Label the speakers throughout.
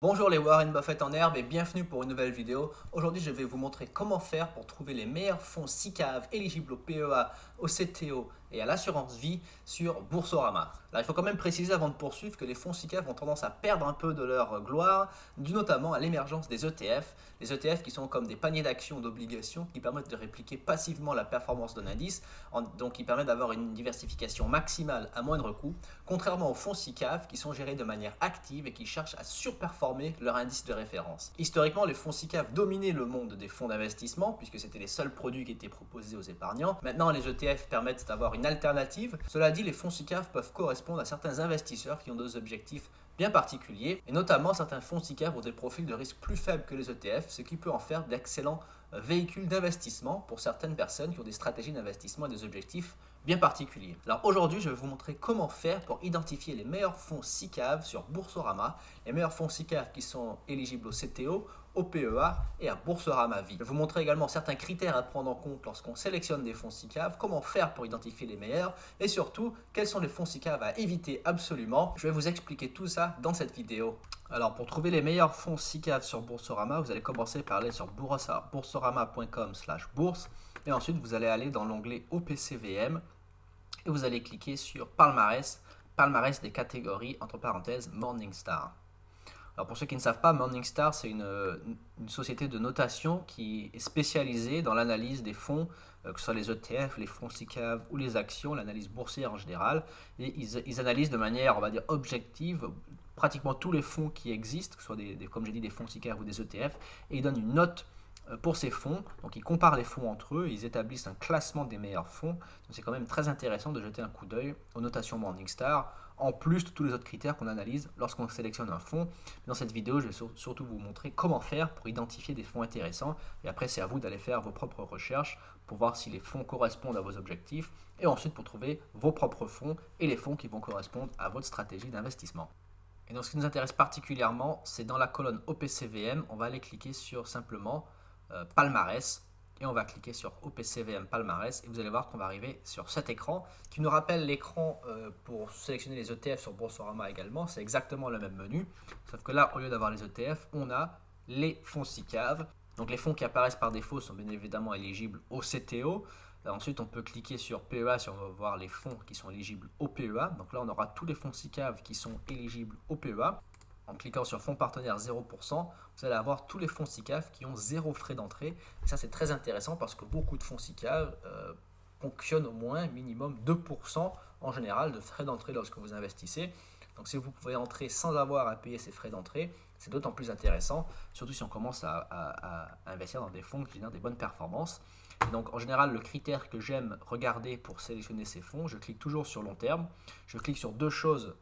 Speaker 1: Bonjour les Warren Buffett en herbe et bienvenue pour une nouvelle vidéo. Aujourd'hui je vais vous montrer comment faire pour trouver les meilleurs fonds SICAV éligibles au PEA, au CTO et à l'assurance vie sur Boursorama. Alors il faut quand même préciser avant de poursuivre que les fonds SICAV ont tendance à perdre un peu de leur gloire, dû notamment à l'émergence des ETF. Les ETF qui sont comme des paniers d'actions ou d'obligations qui permettent de répliquer passivement la performance d'un indice, donc qui permettent d'avoir une diversification maximale à moindre coût, contrairement aux fonds SICAV qui sont gérés de manière active et qui cherchent à surperformer leur indice de référence. Historiquement, les fonds SICAV dominaient le monde des fonds d'investissement puisque c'était les seuls produits qui étaient proposés aux épargnants. Maintenant, les ETF permettent d'avoir une alternative. Cela dit, les fonds SICAV peuvent correspondre à certains investisseurs qui ont des objectifs bien particuliers, et notamment certains fonds SICAV ont des profils de risque plus faibles que les ETF, ce qui peut en faire d'excellents véhicules d'investissement pour certaines personnes qui ont des stratégies d'investissement et des objectifs bien particuliers. Alors aujourd'hui, je vais vous montrer comment faire pour identifier les meilleurs fonds SICAV sur Boursorama, les meilleurs fonds SICAV qui sont éligibles au CTO, au PEA et à Boursorama Vie. Je vais vous montrer également certains critères à prendre en compte lorsqu'on sélectionne des fonds SICAV, comment faire pour identifier les meilleurs et surtout, quels sont les fonds SICAV à éviter absolument. Je vais vous expliquer tout ça dans cette vidéo. Alors pour trouver les meilleurs fonds SICAV sur Boursorama, vous allez commencer par aller sur boursorama.com/bourse et ensuite vous allez aller dans l'onglet OPCVM et vous allez cliquer sur palmarès des catégories entre parenthèses Morningstar. Alors pour ceux qui ne savent pas, Morningstar c'est une société de notation qui est spécialisée dans l'analyse des fonds, que ce soit les ETF, les fonds SICAV ou les actions, l'analyse boursière en général. Et ils analysent de manière, on va dire, objective pratiquement tous les fonds qui existent, que ce soit comme j'ai dit, des fonds SICAV ou des ETF, et ils donnent une note pour ces fonds. Donc ils comparent les fonds entre eux, ils établissent un classement des meilleurs fonds. Donc c'est quand même très intéressant de jeter un coup d'œil aux notations Morningstar, en plus de tous les autres critères qu'on analyse lorsqu'on sélectionne un fonds. Dans cette vidéo, je vais surtout vous montrer comment faire pour identifier des fonds intéressants. Et après, c'est à vous d'aller faire vos propres recherches pour voir si les fonds correspondent à vos objectifs. Et ensuite, pour trouver vos propres fonds et les fonds qui vont correspondre à votre stratégie d'investissement. Et donc, ce qui nous intéresse particulièrement, c'est dans la colonne OPCVM, on va aller cliquer sur simplement palmarès et on va cliquer sur OPCVM palmarès et vous allez voir qu'on va arriver sur cet écran qui nous rappelle l'écran pour sélectionner les ETF sur Boursorama également. C'est exactement le même menu, sauf que là, au lieu d'avoir les ETF, on a les fonds SICAV. Donc les fonds qui apparaissent par défaut sont bien évidemment éligibles au CTO. Ensuite, on peut cliquer sur PEA si on veut voir les fonds qui sont éligibles au PEA. Donc là, on aura tous les fonds SICAV qui sont éligibles au PEA. En cliquant sur fonds partenaires 0%, vous allez avoir tous les fonds SICAV qui ont zéro frais d'entrée. Et ça, c'est très intéressant parce que beaucoup de fonds SICAV fonctionnent au moins minimum 2% en général de frais d'entrée lorsque vous investissez. Donc si vous pouvez entrer sans avoir à payer ces frais d'entrée, c'est d'autant plus intéressant, surtout si on commence à investir dans des fonds qui génèrent des bonnes performances. Et donc en général, le critère que j'aime regarder pour sélectionner ces fonds, je clique toujours sur long terme. Je clique sur deux choses.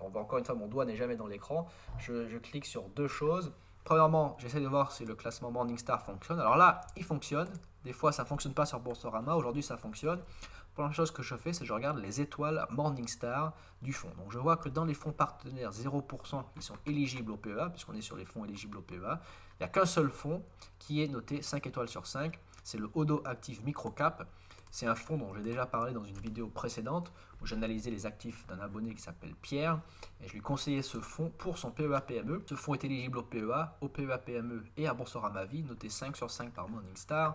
Speaker 1: On voit encore une fois, mon doigt n'est jamais dans l'écran. Je clique sur deux choses. Premièrement, j'essaie de voir si le classement Morningstar fonctionne. Alors là, il fonctionne. Des fois, ça ne fonctionne pas sur Boursorama. Aujourd'hui, ça fonctionne. La première chose que je fais, c'est que je regarde les étoiles Morningstar du fonds. Donc, je vois que dans les fonds partenaires 0% qui sont éligibles au PEA, puisqu'on est sur les fonds éligibles au PEA, il n'y a qu'un seul fonds qui est noté 5 étoiles sur 5. C'est le Odo Active Microcap. C'est un fonds dont j'ai déjà parlé dans une vidéo précédente où j'analysais les actifs d'un abonné qui s'appelle Pierre et je lui conseillais ce fonds pour son PEA PME. Ce fonds est éligible au PEA PME et à Boursorama Vie, noté 5 sur 5 par Morningstar.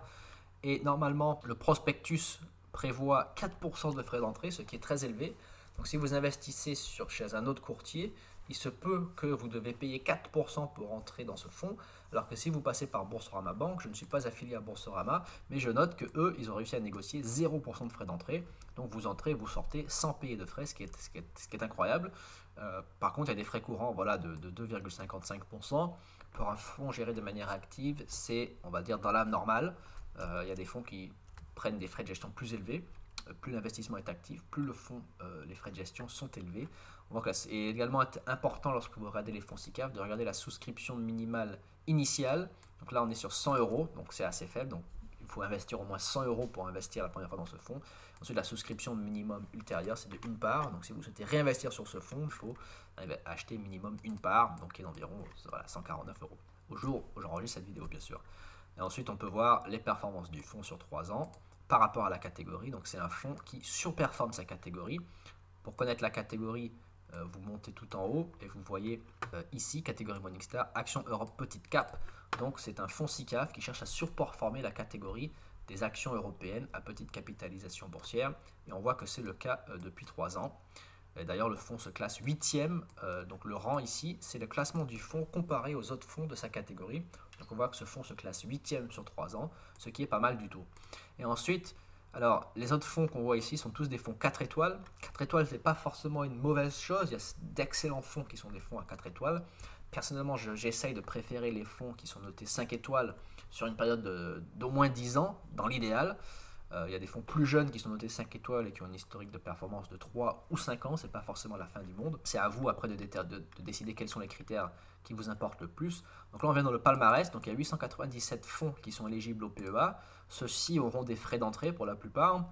Speaker 1: Et normalement, le prospectus prévoit 4% de frais d'entrée, ce qui est très élevé. Donc si vous investissez chez un autre courtier, il se peut que vous devez payer 4% pour entrer dans ce fonds, alors que si vous passez par Boursorama Banque, je ne suis pas affilié à Boursorama, mais je note que eux, ils ont réussi à négocier 0% de frais d'entrée. Donc vous entrez, vous sortez sans payer de frais, ce qui est incroyable. Par contre, il y a des frais courants voilà, de 2,55%. Pour un fonds géré de manière active, c'est, on va dire, dans la normale. Il y a des fonds qui prennent des frais de gestion plus élevés. Plus l'investissement est actif, plus les frais de gestion sont élevés. On voit que c'est également important lorsque vous regardez les fonds SICAV de regarder la souscription minimale initiale. Donc là, on est sur 100 euros, donc c'est assez faible. Donc il faut investir au moins 100 euros pour investir la première fois dans ce fonds. Ensuite, la souscription minimum ultérieure, c'est de une part. Donc si vous souhaitez réinvestir sur ce fonds, il faut acheter minimum une part, donc qui est d'environ 149 euros. Au jour où j'enregistre cette vidéo, bien sûr. Et ensuite, on peut voir les performances du fonds sur 3 ans par rapport à la catégorie. Donc c'est un fonds qui surperforme sa catégorie. Pour connaître la catégorie, vous montez tout en haut et vous voyez ici, catégorie Morningstar, Action Europe Petite Cap. Donc c'est un fonds SICAV qui cherche à surperformer la catégorie des actions européennes à petite capitalisation boursière. Et on voit que c'est le cas depuis 3 ans. D'ailleurs, le fonds se classe 8e. Donc le rang ici, c'est le classement du fonds comparé aux autres fonds de sa catégorie. Donc on voit que ce fonds se classe 8e sur 3 ans, ce qui est pas mal du tout. Et ensuite, alors les autres fonds qu'on voit ici sont tous des fonds 4 étoiles. 4 étoiles, ce n'est pas forcément une mauvaise chose. Il y a d'excellents fonds qui sont des fonds à 4 étoiles. Personnellement, j'essaye de préférer les fonds qui sont notés 5 étoiles sur une période d'au moins 10 ans, dans l'idéal. Il y a des fonds plus jeunes qui sont notés 5 étoiles et qui ont un historique de performance de 3 ou 5 ans, c'est pas forcément la fin du monde. C'est à vous après de décider quels sont les critères qui vous importent le plus. Donc là on vient dans le palmarès, donc il y a 897 fonds qui sont éligibles au PEA. Ceux-ci auront des frais d'entrée pour la plupart.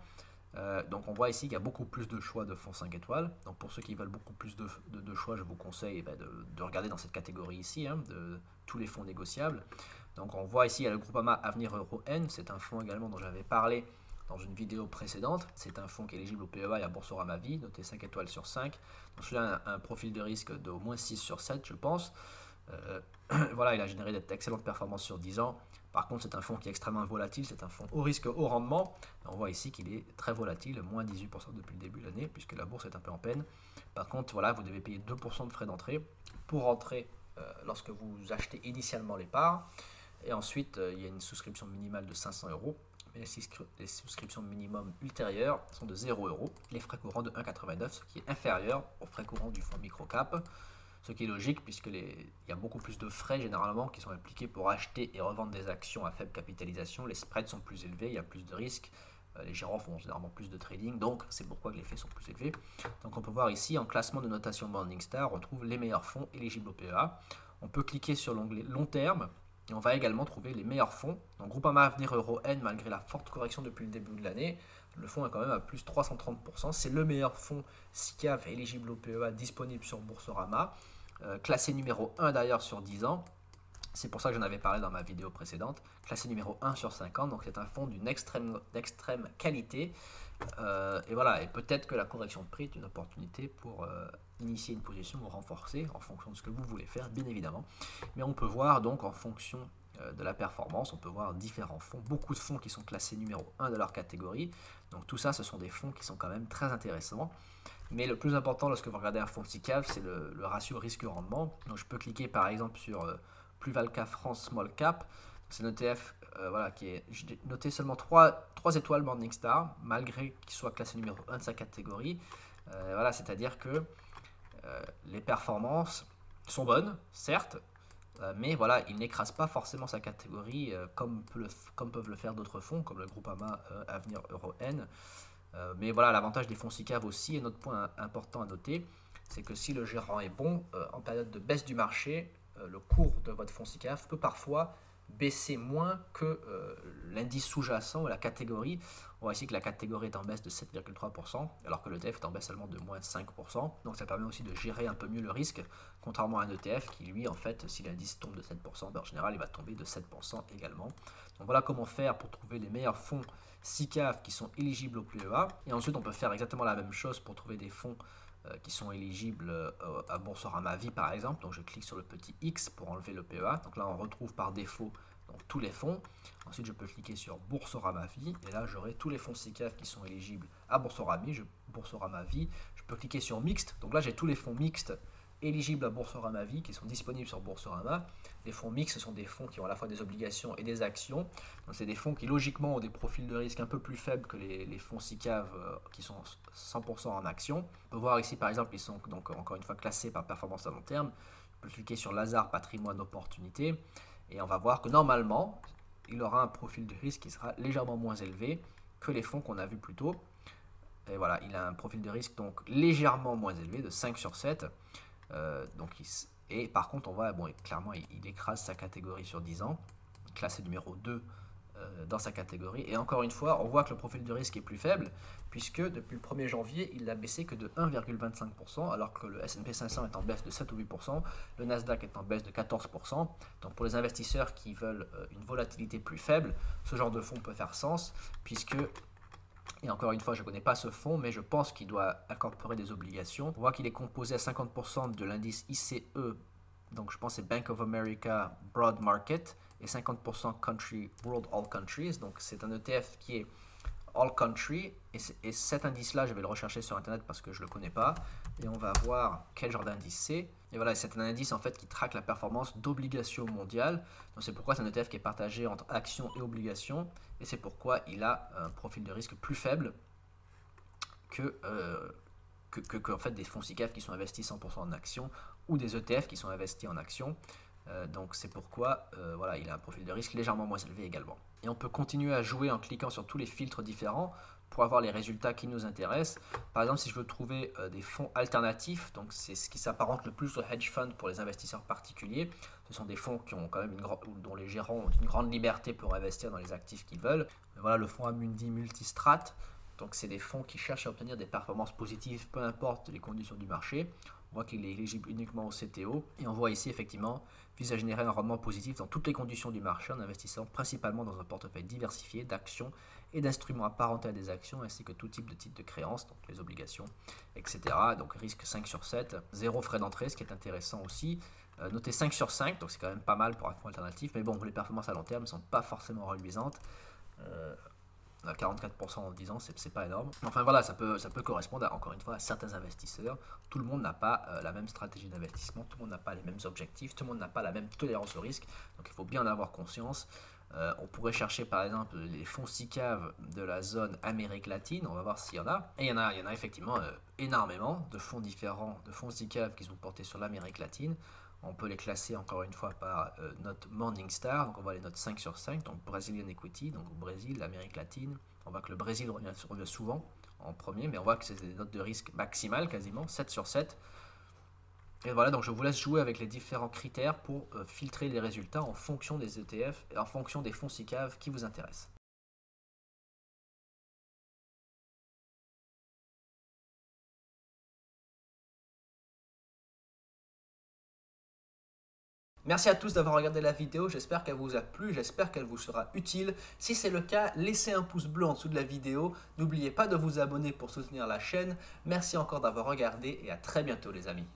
Speaker 1: Donc on voit ici qu'il y a beaucoup plus de choix de fonds 5 étoiles. Donc pour ceux qui veulent beaucoup plus de choix, je vous conseille de regarder dans cette catégorie ici, de tous les fonds négociables. Donc on voit ici il y a le Groupama Avenir Euro N, c'est un fonds également dont j'avais parlé dans une vidéo précédente. C'est un fonds qui est éligible au PEA et à Boursorama Vie, noté 5 étoiles sur 5. Donc celui-là a un profil de risque d'au moins 6 sur 7, je pense. Voilà, il a généré d'excellentes performances sur 10 ans. Par contre, c'est un fonds qui est extrêmement volatile, c'est un fonds haut risque, haut rendement. On voit ici qu'il est très volatile, moins 18% depuis le début de l'année, puisque la bourse est un peu en peine. Par contre, voilà, vous devez payer 2% de frais d'entrée pour rentrer lorsque vous achetez initialement les parts. Et ensuite, il y a une souscription minimale de 500 €. Mais les souscriptions minimum ultérieures sont de 0 €. Les frais courants de 1,89, ce qui est inférieur aux frais courants du fonds microcap. Ce qui est logique puisqu'il y a beaucoup plus de frais généralement qui sont appliqués pour acheter et revendre des actions à faible capitalisation. Les spreads sont plus élevés, il y a plus de risques. Les gérants font généralement plus de trading, donc c'est pourquoi les frais sont plus élevés. Donc on peut voir ici en classement de notation Morningstar, on trouve les meilleurs fonds éligibles au PEA. On peut cliquer sur l'onglet long terme. Et on va également trouver les meilleurs fonds. Donc Groupama Avenir Euro N, malgré la forte correction depuis le début de l'année, le fonds est quand même à plus 330%. C'est le meilleur fonds SICAV éligible au PEA disponible sur Boursorama. Classé numéro 1 d'ailleurs sur 10 ans. C'est pour ça que j'en avais parlé dans ma vidéo précédente. Classé numéro 1 sur 5 ans. Donc c'est un fonds d'une extrême qualité. Et voilà, et peut-être que la correction de prix est une opportunité pour initier une position ou renforcer en fonction de ce que vous voulez faire, bien évidemment. Mais on peut voir donc en fonction de la performance, on peut voir différents fonds, beaucoup de fonds qui sont classés numéro 1 de leur catégorie. Donc tout ça, ce sont des fonds qui sont quand même très intéressants. Mais le plus important lorsque vous regardez un fonds SICAV, c'est le ratio risque-rendement. Donc je peux cliquer par exemple sur Plus Valca France Small Cap. C'est un ETF voilà, qui est noté seulement 3 étoiles Morningstar, malgré qu'il soit classé numéro 1 de sa catégorie. Voilà, c'est-à-dire que les performances sont bonnes, certes, mais voilà, il n'écrase pas forcément sa catégorie comme peuvent le faire d'autres fonds, comme le Groupama Avenir Euro N. Mais voilà, l'avantage des fonds SICAV aussi, et notre point important à noter, c'est que si le gérant est bon, en période de baisse du marché, le cours de votre fonds SICAV peut parfois baisser moins que l'indice sous-jacent ou la catégorie. On voit ici que la catégorie est en baisse de 7,3%, alors que l'ETF est en baisse seulement de moins 5%. Donc ça permet aussi de gérer un peu mieux le risque, contrairement à un ETF qui, lui, en fait, si l'indice tombe de 7%, en général, il va tomber de 7% également. Donc voilà comment faire pour trouver les meilleurs fonds SICAV qui sont éligibles au PEA. Et ensuite, on peut faire exactement la même chose pour trouver des fonds qui sont éligibles à Boursorama Vie par exemple. Donc je clique sur le petit X pour enlever le PEA. Donc là on retrouve par défaut donc, tous les fonds. Ensuite je peux cliquer sur Boursorama Vie et là j'aurai tous les fonds SICAV qui sont éligibles à Boursorama Vie. Je peux cliquer sur Mixte. Donc là j'ai tous les fonds mixtes éligibles à Boursorama Vie qui sont disponibles sur Boursorama. Les fonds mixtes, ce sont des fonds qui ont à la fois des obligations et des actions. Donc c'est des fonds qui logiquement ont des profils de risque un peu plus faibles que les fonds SICAV qui sont 100% en actions. On peut voir ici par exemple, ils sont donc encore une fois classés par performance à long terme. On peut cliquer sur Lazare Patrimoine Opportunité et on va voir que normalement, il aura un profil de risque qui sera légèrement moins élevé que les fonds qu'on a vus plus tôt. Et voilà, il a un profil de risque donc légèrement moins élevé de 5 sur 7. Et par contre, on voit, bon, clairement, il écrase sa catégorie sur 10 ans, classé numéro 2 dans sa catégorie. Et encore une fois, on voit que le profil de risque est plus faible, puisque depuis le 1er janvier, il n'a baissé que de 1,25%, alors que le S&P 500 est en baisse de 7 ou 8%, le Nasdaq est en baisse de 14%. Donc pour les investisseurs qui veulent une volatilité plus faible, ce genre de fonds peut faire sens, puisque Et encore une fois, je ne connais pas ce fonds, mais je pense qu'il doit incorporer des obligations. On voit qu'il est composé à 50% de l'indice ICE, donc je pense que c'est Bank of America Broad Market, et 50% Country World All Countries. Donc c'est un ETF qui est All Country, et cet indice-là, je vais le rechercher sur Internet parce que je ne le connais pas, et on va voir quel genre d'indice c'est. Et voilà, c'est un indice en fait qui traque la performance d'obligations mondiales. Donc c'est pourquoi c'est un ETF qui est partagé entre actions et obligations, et c'est pourquoi il a un profil de risque plus faible que en fait des fonds SICAV qui sont investis 100% en actions ou des ETF qui sont investis en actions. Donc c'est pourquoi voilà, il a un profil de risque légèrement moins élevé également. Et on peut continuer à jouer en cliquant sur tous les filtres différents pour avoir les résultats qui nous intéressent. Par exemple, si je veux trouver des fonds alternatifs, donc c'est ce qui s'apparente le plus au hedge fund pour les investisseurs particuliers. Ce sont des fonds qui ont quand même dont les gérants ont une grande liberté pour investir dans les actifs qu'ils veulent. Voilà le fonds Amundi Multistrat. Donc c'est des fonds qui cherchent à obtenir des performances positives, peu importe les conditions du marché. On voit qu'il est éligible uniquement au CTO. Et on voit ici effectivement vise à générer un rendement positif dans toutes les conditions du marché en investissant principalement dans un portefeuille diversifié d'actions et d'instruments apparentés à des actions ainsi que tout type de titres de créances, donc les obligations, etc. Donc risque 5 sur 7, zéro frais d'entrée, ce qui est intéressant aussi. Noté 5 sur 5, donc c'est quand même pas mal pour un fonds alternatif, mais bon, les performances à long terme ne sont pas forcément reluisantes. À 44% en 10 ans, c'est pas énorme. Enfin voilà, ça peut correspondre encore une fois à certains investisseurs. Tout le monde n'a pas la même stratégie d'investissement, tout le monde n'a pas les mêmes objectifs, tout le monde n'a pas la même tolérance au risque. Donc il faut bien en avoir conscience. On pourrait chercher par exemple les fonds SICAV de la zone Amérique latine, on va voir s'il y en a. Et il y en a effectivement énormément de fonds différents, de fonds SICAV qui sont portés sur l'Amérique latine. On peut les classer encore une fois par note Morningstar, donc on voit les notes 5 sur 5, donc Brazilian Equity, donc au Brésil, l'Amérique latine. On voit que le Brésil revient souvent en premier, mais on voit que c'est des notes de risque maximales quasiment, 7 sur 7. Et voilà, donc je vous laisse jouer avec les différents critères pour filtrer les résultats en fonction des ETF et en fonction des fonds SICAV qui vous intéressent. Merci à tous d'avoir regardé la vidéo, j'espère qu'elle vous a plu, j'espère qu'elle vous sera utile. Si c'est le cas, laissez un pouce bleu en dessous de la vidéo. N'oubliez pas de vous abonner pour soutenir la chaîne. Merci encore d'avoir regardé et à très bientôt les amis.